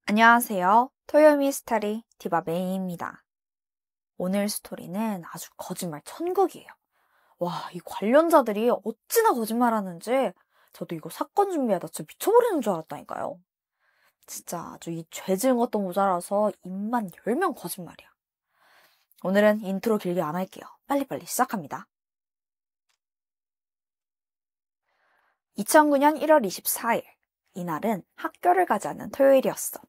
안녕하세요. 토요미 스토리 디바메이입니다. 오늘 스토리는 아주 거짓말 천국이에요. 와, 이 관련자들이 어찌나 거짓말하는지 저도 이거 사건 준비하다 진짜 미쳐버리는 줄 알았다니까요. 진짜 아주 이 죄지은 것도 모자라서 입만 열면 거짓말이야. 오늘은 인트로 길게 안 할게요. 빨리빨리 시작합니다. 2009년 1월 24일. 이날은 학교를 가지 않는 토요일이었어.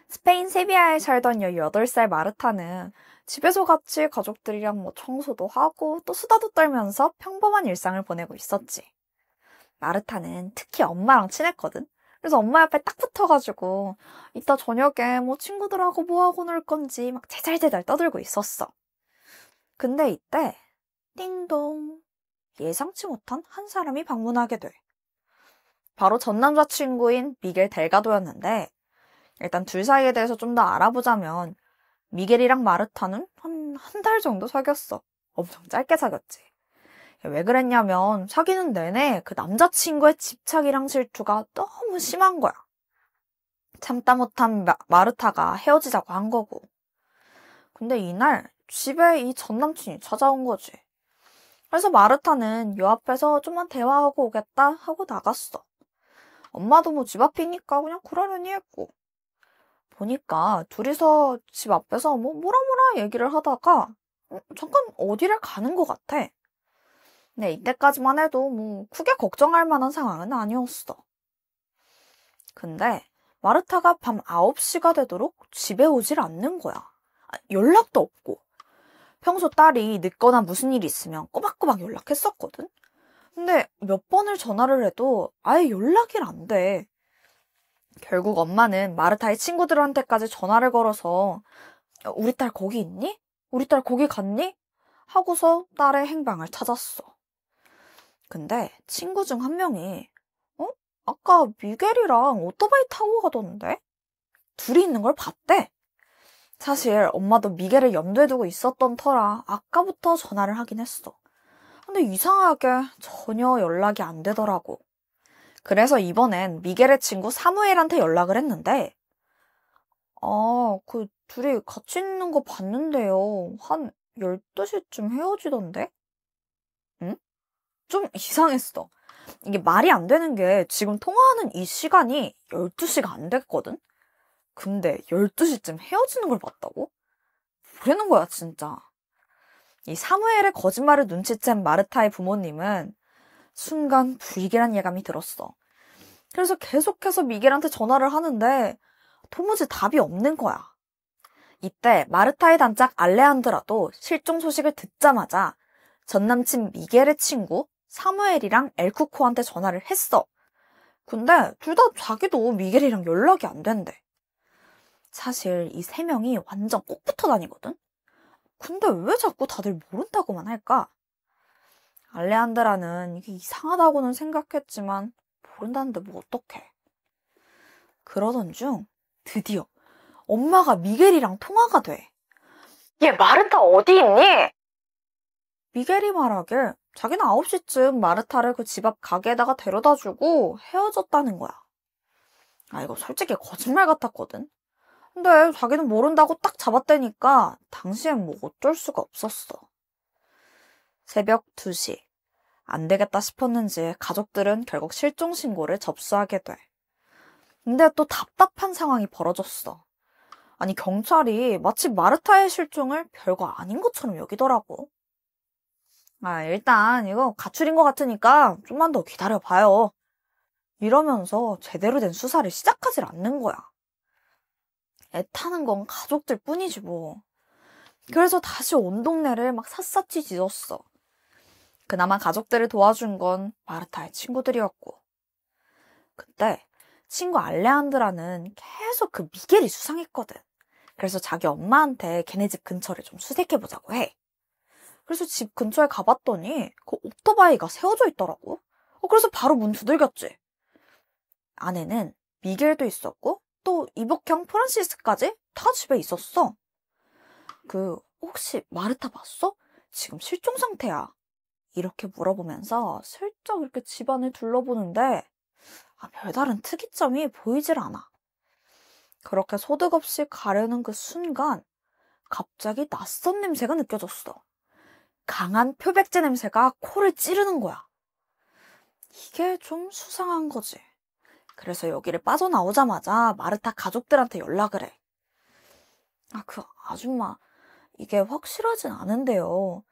스페인 세비야에 살던 18살 마르타는 집에서 같이 가족들이랑 청소도 하고 또 수다도 떨면서 평범한 일상을 보내고 있었지. 마르타는 특히 엄마랑 친했거든. 그래서 엄마 옆에 딱 붙어가지고 이따 저녁에 친구들하고 뭐하고 놀 건지 막 제잘제잘 떠들고 있었어. 근데 이때 띵동 예상치 못한 한 사람이 방문하게 돼. 바로 전 남자친구인 미겔 델가도였는데 일단 둘 사이에 대해서 좀 더 알아보자면 미겔이랑 마르타는 한 달 정도 사귀었어. 엄청 짧게 사귀었지. 왜 그랬냐면 사귀는 내내 그 남자친구의 집착이랑 질투가 너무 심한 거야. 참다 못한 마르타가 헤어지자고 한 거고. 근데 이날 집에 이 전남친이 찾아온 거지. 그래서 마르타는 요 앞에서 좀만 대화하고 오겠다 하고 나갔어. 엄마도 집 앞이니까 그냥 그러려니 했고. 보니까 둘이서 집 앞에서 뭐라 얘기를 하다가 잠깐 어디를 가는 것 같아. 근데 이때까지만 해도 크게 걱정할 만한 상황은 아니었어. 근데 마르타가 밤 9시가 되도록 집에 오질 않는 거야. 연락도 없고. 평소 딸이 늦거나 무슨 일이 있으면 꼬박꼬박 연락했었거든. 근데 몇 번을 전화를 해도 아예 연락이 안 돼. 결국 엄마는 마르타의 친구들한테까지 전화를 걸어서 우리 딸 거기 있니? 우리 딸 거기 갔니? 하고서 딸의 행방을 찾았어. 근데 친구 중 한 명이 아까 미겔이랑 오토바이 타고 가던데? 둘이 있는 걸 봤대. 사실 엄마도 미겔을 염두에 두고 있었던 터라 아까부터 전화를 하긴 했어. 근데 이상하게 전혀 연락이 안 되더라고. 그래서 이번엔 미겔의 친구 사무엘한테 연락을 했는데 그 둘이 같이 있는 거 봤는데요. 한 12시쯤 헤어지던데? 응? 좀 이상했어. 이게 말이 안 되는 게 지금 통화하는 이 시간이 12시가 안 됐거든? 근데 12시쯤 헤어지는 걸 봤다고? 뭐라는 거야, 진짜. 이 사무엘의 거짓말을 눈치챈 마르타의 부모님은 순간 불길한 예감이 들었어. 그래서 계속해서 미겔한테 전화를 하는데 도무지 답이 없는 거야. 이때 마르타의 단짝 알레한드라도 실종 소식을 듣자마자 전남친 미겔의 친구 사무엘이랑 엘쿠코한테 전화를 했어. 근데 둘 다 자기도 미겔이랑 연락이 안 된대. 사실 이 세 명이 완전 꼭 붙어 다니거든? 근데 왜 자꾸 다들 모른다고만 할까? 알레한드라는 이게 이상하다고는 생각했지만 모른다는데 어떡해. 그러던 중 드디어 엄마가 미겔이랑 통화가 돼. 얘 마르타 어디 있니? 미겔이 말하길 자기는 9시쯤 마르타를 그 집 앞 가게에다가 데려다주고 헤어졌다는 거야. 이거 솔직히 거짓말 같았거든. 근데 자기는 모른다고 딱 잡았다니까 당시엔 어쩔 수가 없었어. 새벽 2시. 안 되겠다 싶었는지 가족들은 결국 실종 신고를 접수하게 돼. 근데 또 답답한 상황이 벌어졌어. 아니 경찰이 마치 마르타의 실종을 별거 아닌 것처럼 여기더라고. 일단 이거 가출인 것 같으니까 좀만 더 기다려봐요. 이러면서 제대로 된 수사를 시작하질 않는 거야. 애타는 건 가족들 뿐이지 뭐. 그래서 다시 온 동네를 막 샅샅이 뒤졌어. 그나마 가족들을 도와준 건 마르타의 친구들이었고. 그때 친구 알레한드라는 계속 그 미겔이 수상했거든. 그래서 자기 엄마한테 걔네 집 근처를 좀 수색해보자고 해. 그래서 집 근처에 가봤더니 그 오토바이가 세워져 있더라고. 그래서 바로 문 두들겼지. 안에는 미겔도 있었고 또 이복형 프란시스까지 다 집에 있었어. 혹시 마르타 봤어? 지금 실종 상태야. 이렇게 물어보면서 슬쩍 이렇게 집안을 둘러보는데 별다른 특이점이 보이질 않아. 그렇게 소득 없이 가려는 그 순간 갑자기 낯선 냄새가 느껴졌어. 강한 표백제 냄새가 코를 찌르는 거야. 이게 좀 수상한 거지. 그래서 여기를 빠져나오자마자 마르타 가족들한테 연락을 해. 그 아줌마, 이게 확실하진 않은데요.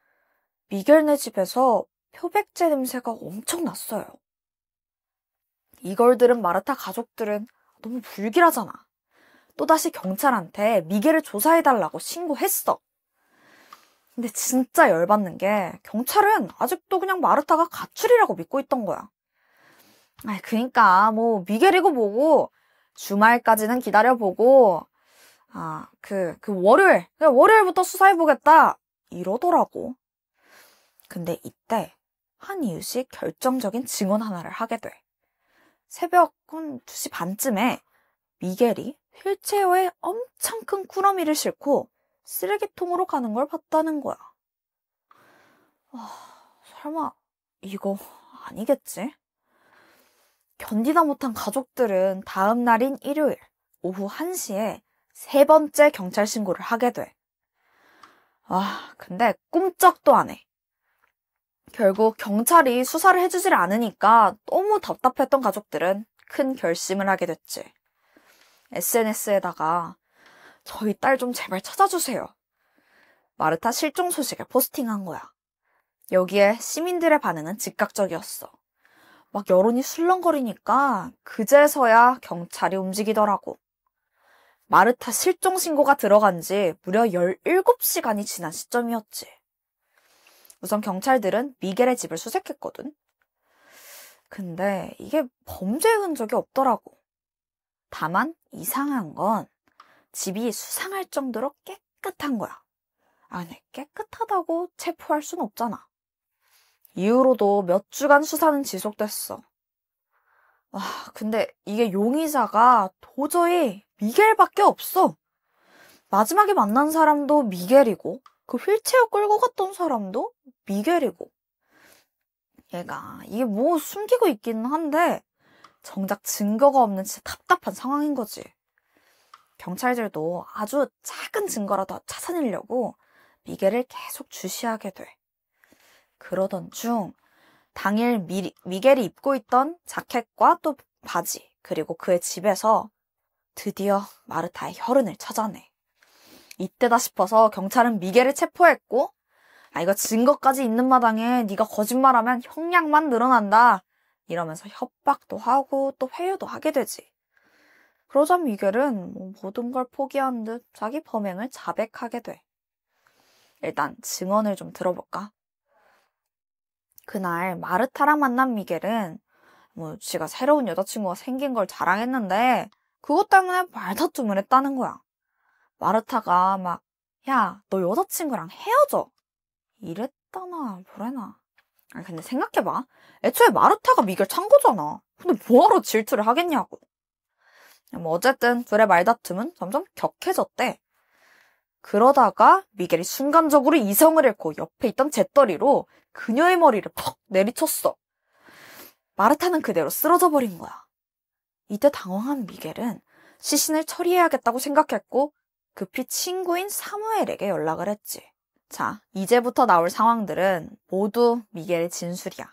미겔네 집에서 표백제 냄새가 엄청 났어요. 이걸 들은 마르타 가족들은 너무 불길하잖아. 또다시 경찰한테 미겔을 조사해달라고 신고했어. 근데 진짜 열받는 게 경찰은 아직도 그냥 마르타가 가출이라고 믿고 있던 거야. 그니까 뭐 미겔이고 뭐고 주말까지는 기다려보고 월요일부터 수사해보겠다 이러더라고. 근데 이때 한 이웃이 결정적인 증언 하나를 하게 돼. 새벽 한 2시 반쯤에 미겔이 휠체어에 엄청 큰 꾸러미를 싣고 쓰레기통으로 가는 걸 봤다는 거야. 설마 이거 아니겠지? 견디다 못한 가족들은 다음 날인 일요일 오후 1시에 3번째 경찰 신고를 하게 돼. 근데 꿈쩍도 안 해. 결국 경찰이 수사를 해주질 않으니까 너무 답답했던 가족들은 큰 결심을 하게 됐지. SNS에다가 저희 딸 좀 제발 찾아주세요. 마르타 실종 소식을 포스팅한 거야. 여기에 시민들의 반응은 즉각적이었어. 막 여론이 술렁거리니까 그제서야 경찰이 움직이더라고. 마르타 실종 신고가 들어간 지 무려 17시간이 지난 시점이었지. 우선 경찰들은 미겔의 집을 수색했거든. 근데 이게 범죄 흔적이 없더라고. 다만 이상한 건 집이 수상할 정도로 깨끗한 거야. 근데 깨끗하다고 체포할 순 없잖아. 이후로도 몇 주간 수사는 지속됐어. 근데 이게 용의자가 도저히 미겔밖에 없어. 마지막에 만난 사람도 미겔이고 그 휠체어 끌고 갔던 사람도 미겔이고. 이게 뭐 숨기고 있기는 한데 정작 증거가 없는 진짜 답답한 상황인 거지. 경찰들도 아주 작은 증거라도 찾아내려고 미겔을 계속 주시하게 돼. 그러던 중 당일 미겔이 입고 있던 자켓과 또 바지 그리고 그의 집에서 드디어 마르타의 혈흔을 찾아내. 이때다 싶어서 경찰은 미겔을 체포했고 이거 증거까지 있는 마당에 네가 거짓말하면 형량만 늘어난다 이러면서 협박도 하고 또 회유도 하게 되지. 그러자 미겔은 모든 걸 포기한 듯 자기 범행을 자백하게 돼. 일단 증언을 좀 들어볼까? 그날 마르타랑 만난 미겔은 지가 새로운 여자친구가 생긴 걸 자랑했는데 그것 때문에 말다툼을 했다는 거야. 마르타가 막 야, 너 여자친구랑 헤어져 이랬다나 뭐래나. 근데 생각해봐. 애초에 마르타가 미겔 찬 거잖아. 근데 뭐하러 질투를 하겠냐고. 어쨌든 둘의 말다툼은 점점 격해졌대. 그러다가 미겔이 순간적으로 이성을 잃고 옆에 있던 잿더리로 그녀의 머리를 퍽 내리쳤어. 마르타는 그대로 쓰러져 버린 거야. 이때 당황한 미겔은 시신을 처리해야겠다고 생각했고 급히 친구인 사무엘에게 연락을 했지. 자, 이제부터 나올 상황들은 모두 미겔의 진술이야.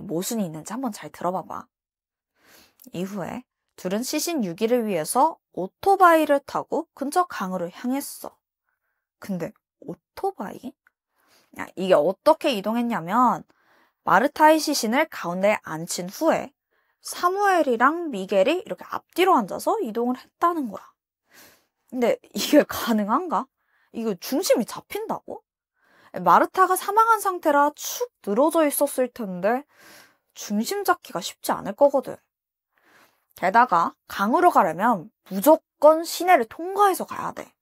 모순이 있는지 한번 잘 들어봐봐. 이후에 둘은 시신 유기를 위해서 오토바이를 타고 근처 강으로 향했어. 근데 오토바이? 이게 어떻게 이동했냐면 마르타의 시신을 가운데에 앉힌 후에 사무엘이랑 미겔이 이렇게 앞뒤로 앉아서 이동을 했다는 거야. 근데 이게 가능한가? 이거 중심이 잡힌다고? 마르타가 사망한 상태라 축 늘어져 있었을 텐데 중심 잡기가 쉽지 않을 거거든. 게다가 강으로 가려면 무조건 시내를 통과해서 가야 돼.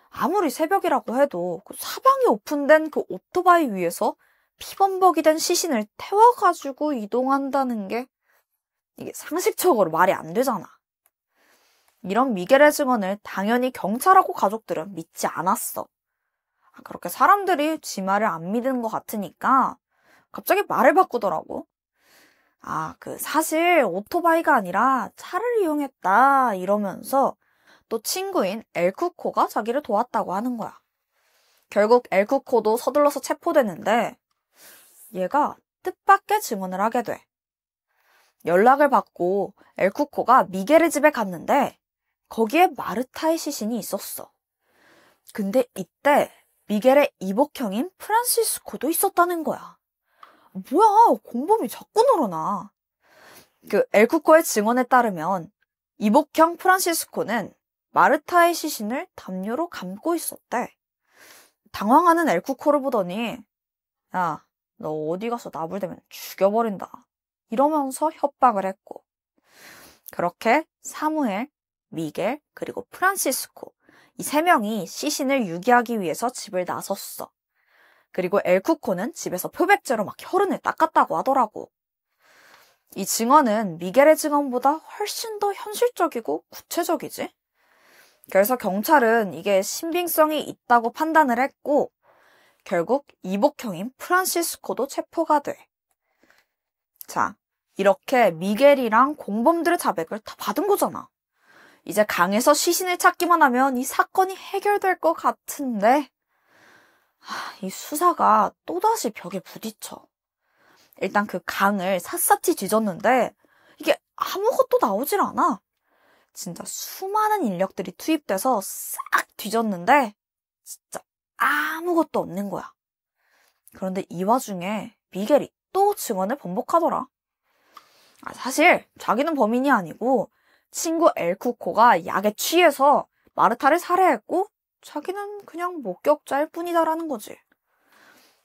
아무리 새벽이라고 해도 그 사방이 오픈된 그 오토바이 위에서 피범벅이 된 시신을 태워가지고 이동한다는 게 이게 상식적으로 말이 안 되잖아. 이런 미겔의 증언을 당연히 경찰하고 가족들은 믿지 않았어. 그렇게 사람들이 지 말을 안 믿는 것 같으니까 갑자기 말을 바꾸더라고. 사실 오토바이가 아니라 차를 이용했다 이러면서 또 친구인 엘쿠코가 자기를 도왔다고 하는 거야. 결국 엘쿠코도 서둘러서 체포되는데 얘가 뜻밖의 증언을 하게 돼. 연락을 받고 엘쿠코가 미겔의 집에 갔는데 거기에 마르타의 시신이 있었어. 근데 이때 미겔의 이복형인 프란시스코도 있었다는 거야. 뭐야, 공범이 자꾸 늘어나. 엘쿠코의 증언에 따르면 이복형 프란시스코는 마르타의 시신을 담요로 감고 있었대. 당황하는 엘쿠코를 보더니 야, 너 어디 가서 나불대면 죽여버린다. 이러면서 협박을 했고 그렇게 사무엘, 미겔, 그리고 프란시스코 이 세 명이 시신을 유기하기 위해서 집을 나섰어. 그리고 엘쿠코는 집에서 표백제로 막 혈흔을 닦았다고 하더라고. 이 증언은 미겔의 증언보다 훨씬 더 현실적이고 구체적이지? 그래서 경찰은 이게 신빙성이 있다고 판단을 했고 결국 이복형인 프란시스코도 체포가 돼. 자, 이렇게 미겔이랑 공범들의 자백을 다 받은 거잖아. 이제 강에서 시신을 찾기만 하면 이 사건이 해결될 것 같은데 이 수사가 또다시 벽에 부딪혀. 일단 그 강을 샅샅이 뒤졌는데 이게 아무것도 나오질 않아. 진짜 수많은 인력들이 투입돼서 싹 뒤졌는데 진짜 아무것도 없는 거야. 그런데 이 와중에 미겔이 또 증언을 번복하더라. 사실 자기는 범인이 아니고 친구 엘쿠코가 약에 취해서 마르타를 살해했고 자기는 그냥 목격자일 뿐이다라는 거지.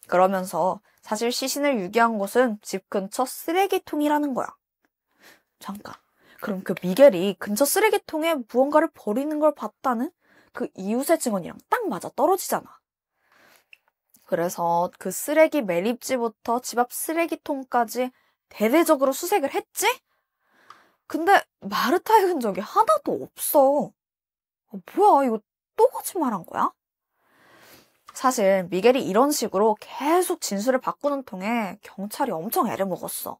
그러면서 사실 시신을 유기한 곳은 집 근처 쓰레기통이라는 거야. 잠깐. 그럼 그 미겔이 근처 쓰레기통에 무언가를 버리는 걸 봤다는 그 이웃의 증언이랑 딱 맞아 떨어지잖아. 그래서 그 쓰레기 매립지부터 집 앞 쓰레기통까지 대대적으로 수색을 했지? 근데 마르타의 흔적이 하나도 없어. 뭐야, 이거 또 거짓말한 거야? 사실 미겔이 이런 식으로 계속 진술을 바꾸는 통에 경찰이 엄청 애를 먹었어.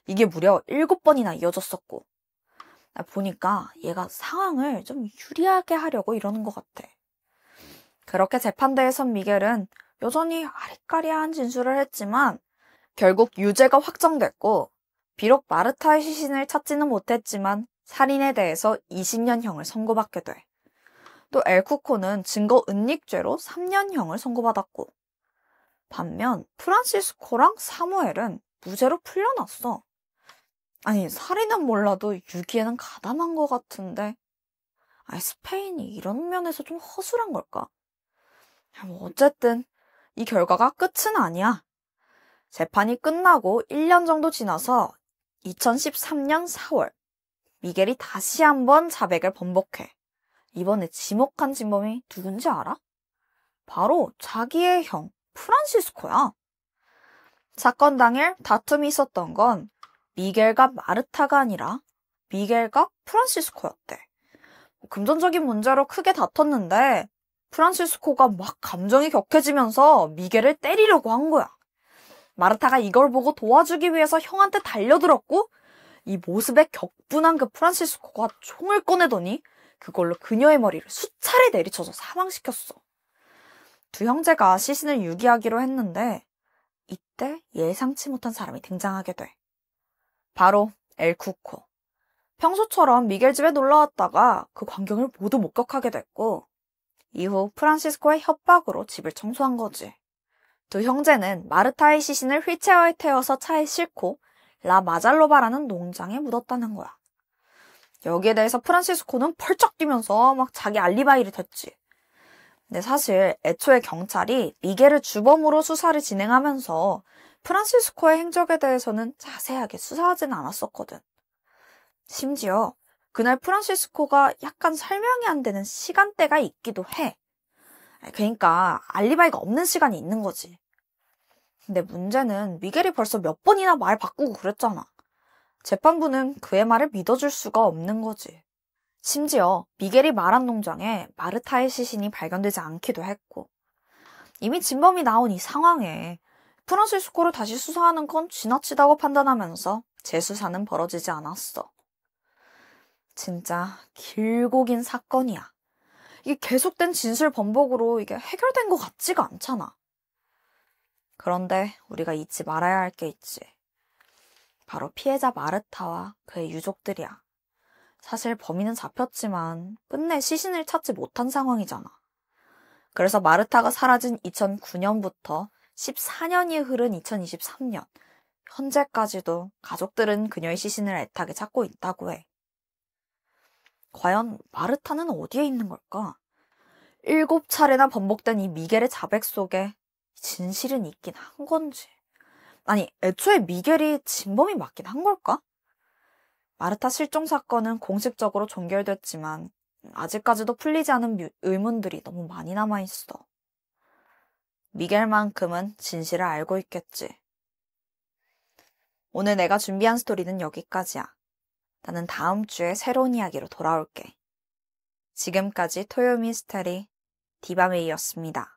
이게 무려 7번이나 이어졌었고. 보니까 얘가 상황을 좀 유리하게 하려고 이러는 것 같아. 그렇게 재판대에선 미겔은 여전히 아리까리한 진술을 했지만 결국 유죄가 확정됐고 비록 마르타의 시신을 찾지는 못했지만 살인에 대해서 20년형을 선고받게 돼. 또 엘쿠코는 증거 은닉죄로 3년형을 선고받았고 반면 프란시스코랑 사무엘은 무죄로 풀려났어. 아니 살인은 몰라도 유기에는 가담한 것 같은데 스페인이 이런 면에서 좀 허술한 걸까? 뭐 어쨌든 이 결과가 끝은 아니야. 재판이 끝나고 1년 정도 지나서 2013년 4월 미겔이 다시 한번 자백을 번복해. 이번에 지목한 진범이 누군지 알아? 바로 자기의 형 프란시스코야. 사건 당일 다툼이 있었던 건 미겔과 마르타가 아니라 미겔과 프란시스코였대. 금전적인 문제로 크게 다퉜는데 프란시스코가 막 감정이 격해지면서 미겔을 때리려고 한 거야. 마르타가 이걸 보고 도와주기 위해서 형한테 달려들었고 이 모습에 격분한 그 프란시스코가 총을 꺼내더니 그걸로 그녀의 머리를 수차례 내리쳐서 사망시켰어. 두 형제가 시신을 유기하기로 했는데 이때 예상치 못한 사람이 등장하게 돼. 바로 엘쿠코. 평소처럼 미겔 집에 놀러왔다가 그 광경을 모두 목격하게 됐고 이후 프란시스코의 협박으로 집을 청소한 거지. 두 형제는 마르타의 시신을 휠체어에 태워서 차에 싣고 라 마잘로바라는 농장에 묻었다는 거야. 여기에 대해서 프란시스코는 펄쩍 뛰면서 막 자기 알리바이를 댔지. 근데 사실 애초에 경찰이 미겔을 주범으로 수사를 진행하면서 프란시스코의 행적에 대해서는 자세하게 수사하지는 않았었거든. 심지어 그날 프란시스코가 약간 설명이 안 되는 시간대가 있기도 해. 그러니까 알리바이가 없는 시간이 있는 거지. 근데 문제는 미겔이 벌써 몇 번이나 말 바꾸고 그랬잖아. 재판부는 그의 말을 믿어줄 수가 없는 거지. 심지어 미겔이 말한 농장에 마르타의 시신이 발견되지 않기도 했고 이미 진범이 나온 이 상황에 프란시스코를 다시 수사하는 건 지나치다고 판단하면서 재수사는 벌어지지 않았어. 진짜 길고 긴 사건이야. 이게 계속된 진술 번복으로 이게 해결된 것 같지가 않잖아. 그런데 우리가 잊지 말아야 할 게 있지. 바로 피해자 마르타와 그의 유족들이야. 사실 범인은 잡혔지만 끝내 시신을 찾지 못한 상황이잖아. 그래서 마르타가 사라진 2009년부터 14년이 흐른 2023년, 현재까지도 가족들은 그녀의 시신을 애타게 찾고 있다고 해. 과연 마르타는 어디에 있는 걸까? 7차례나 번복된 이 미겔의 자백 속에 진실은 있긴 한 건지. 아니, 애초에 미겔이 진범이 맞긴 한 걸까? 마르타 실종 사건은 공식적으로 종결됐지만 아직까지도 풀리지 않은 의문들이 너무 많이 남아있어. 미겔만큼은 진실을 알고 있겠지. 오늘 내가 준비한 스토리는 여기까지야. 나는 다음 주에 새로운 이야기로 돌아올게. 지금까지 토요 미스터리 디바메이였습니다.